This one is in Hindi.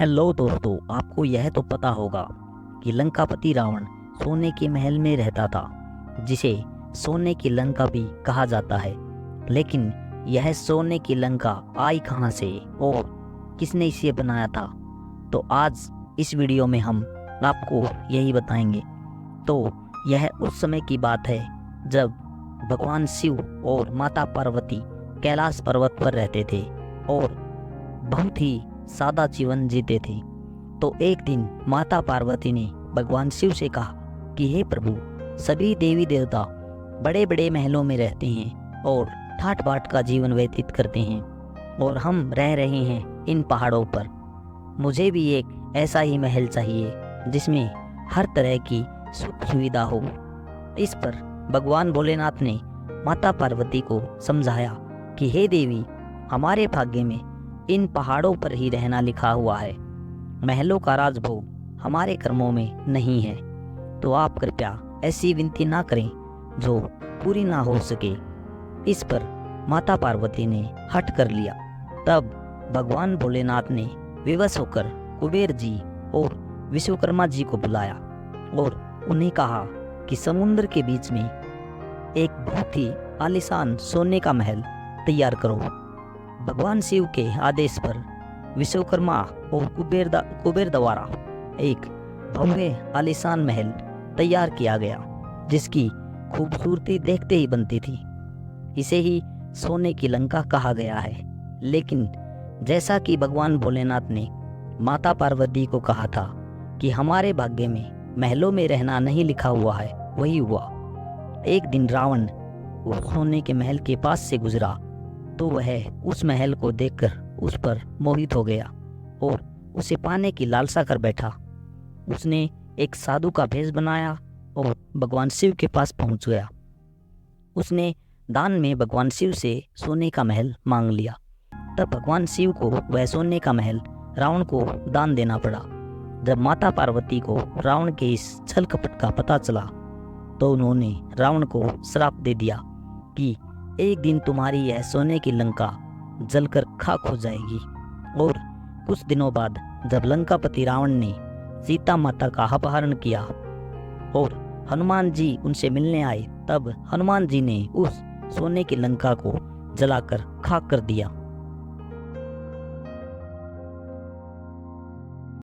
हेलो दोस्तों, आपको यह तो पता होगा कि लंकापति रावण सोने के महल में रहता था, जिसे सोने की लंका भी कहा जाता है। लेकिन यह सोने की लंका आई कहाँ से और किसने इसे बनाया था? तो आज इस वीडियो में हम आपको यही बताएंगे। तो यह उस समय की बात है जब भगवान शिव और माता पार्वती कैलाश पर्वत पर रहते थे और बहुत ही सादा जीवन जीते थे। तो एक दिन माता पार्वती ने भगवान शिव से कहा कि हे प्रभु, सभी देवी देवता बड़े बड़े महलों में रहते हैं और ठाट बाट का जीवन व्यतीत करते हैं और हम रह रहे हैं इन पहाड़ों पर। मुझे भी एक ऐसा ही महल चाहिए जिसमें हर तरह की सुख सुविधा हो। इस पर भगवान भोलेनाथ ने माता पार्वती को समझाया कि हे देवी, हमारे भाग्य में इन पहाड़ों पर ही रहना लिखा हुआ है। महलों का राजभोग हमारे कर्मों में नहीं है, तो आप कृपया ऐसी विनती ना करें जो पूरी ना हो सके। इस पर माता पार्वती ने हट कर लिया। तब भगवान भोलेनाथ ने विवश होकर कुबेर जी और विश्वकर्मा जी को बुलाया और उन्हें कहा कि समुद्र के बीच में एक बहुत ही आलीशान सोने का महल तैयार करो। भगवान शिव के आदेश पर विश्वकर्मा और कुबेर द्वारा एक भव्य आलीशान महल तैयार किया गया, जिसकी खूबसूरती देखते ही बनती थी। इसे ही सोने की लंका कहा गया है। लेकिन जैसा कि भगवान भोलेनाथ ने माता पार्वती को कहा था कि हमारे भाग्य में महलों में रहना नहीं लिखा हुआ है, वही हुआ। एक दिन रावण वो सोने के महल के पास से गुजरा तो वह उस महल को देखकर उस पर मोहित हो गया और उसे पाने की लालसा कर बैठा। उसने एक साधु का भेष बनाया और भगवान शिव के पास पहुंच गया। उसने दान में भगवान शिव से सोने का महल मांग लिया। तब भगवान शिव को वह सोने का महल रावण को दान देना पड़ा। जब माता पार्वती को रावण के इस छल कपट का पता चला तो उन्होंने रावण को श्राप दे दिया कि एक दिन तुम्हारी यह सोने की लंका जलकर खाक हो जाएगी। और कुछ दिनों बाद जब लंकापति रावण ने सीता माता का अपहरण किया और हनुमान जी उनसे मिलने आए, तब हनुमान जी ने उस सोने की लंका को जलाकर खाक कर दिया।